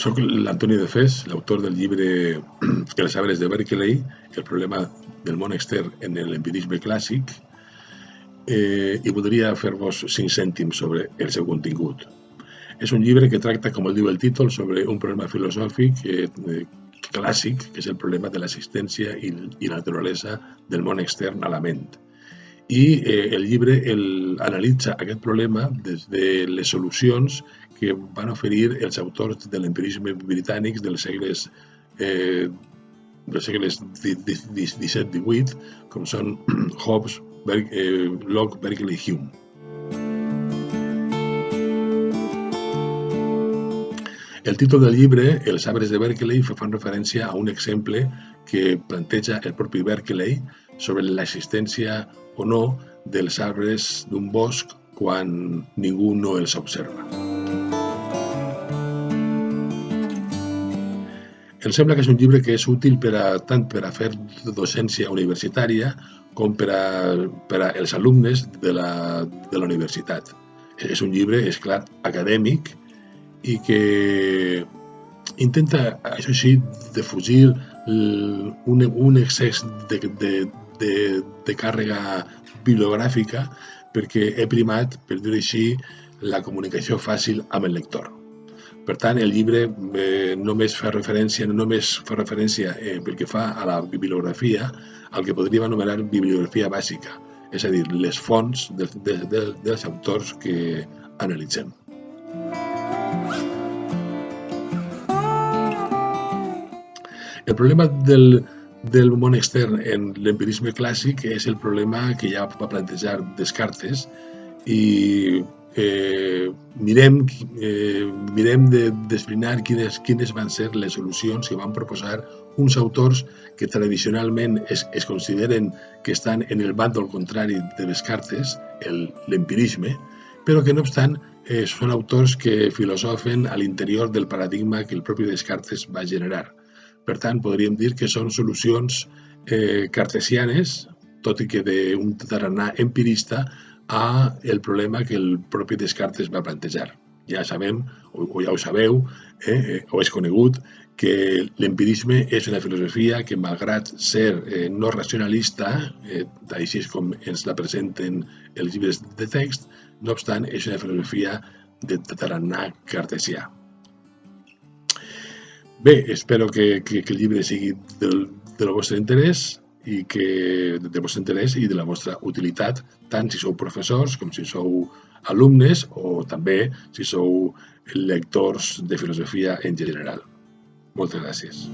Soc l'Antoni de Fes, l'autor del llibre Els arbres de Berkeley, el problema del món extern en l'empirisme clàssic, i voldria fer-vos 5 cèntims sobre el seu contingut. És un llibre que tracta, com el diu el títol, sobre un problema filosòfic clàssic, que és el problema de l'existència i la naturalesa del món extern a la ment. I el llibre analitza aquest problema des de les solucions que van oferir els autors de l'empirisme britànics dels segles XVII-XVIII, com són Hobbes, Locke, Berkeley i Hume. El títol del llibre, Els arbres de Berkeley, fa referència a un exemple que planteja el propi Berkeley sobre l'existència o no dels arbres d'un bosc quan ningú no els observa. Em sembla que és un llibre que és útil tant per a fer docència universitària com per als alumnes de la universitat. És un llibre, és clar, acadèmic i que intenta, això sí, defugir un excés de càrrega bibliogràfica perquè he primat, per dir-ho així, la comunicació fàcil amb el lector. Per tant, el llibre només fa referència pel que fa a la bibliografia al que podríem anomenar bibliografia bàsica, és a dir, les fonts dels autors que analitzem. El problema del món extern en l'empirisme clàssic és el problema que ja va plantejar Descartes i mirem d'esbrinar quines van ser les solucions que van proposar uns autors que tradicionalment es consideren que estan en el bàndol contrari de Descartes, l'empirisme, però que no obstant són autors que filosofen a l'interior del paradigma que el propi Descartes va generar. Per tant, podríem dir que són solucions cartesianes, tot i que d'un tarannà empirista, a el problema que el propi Descartes va plantejar. Ja sabem, o ja ho sabeu, o és conegut, que l'empirisme és una filosofia que, malgrat ser no racionalista, així és com ens la presenten els llibres de text, no obstant, és una filosofia de tarannà cartesià. Bé, espero que el llibre sigui del vostre interès i de la vostra utilitat, tant si sou professors com si sou alumnes o també si sou lectors de filosofia en general. Moltes gràcies.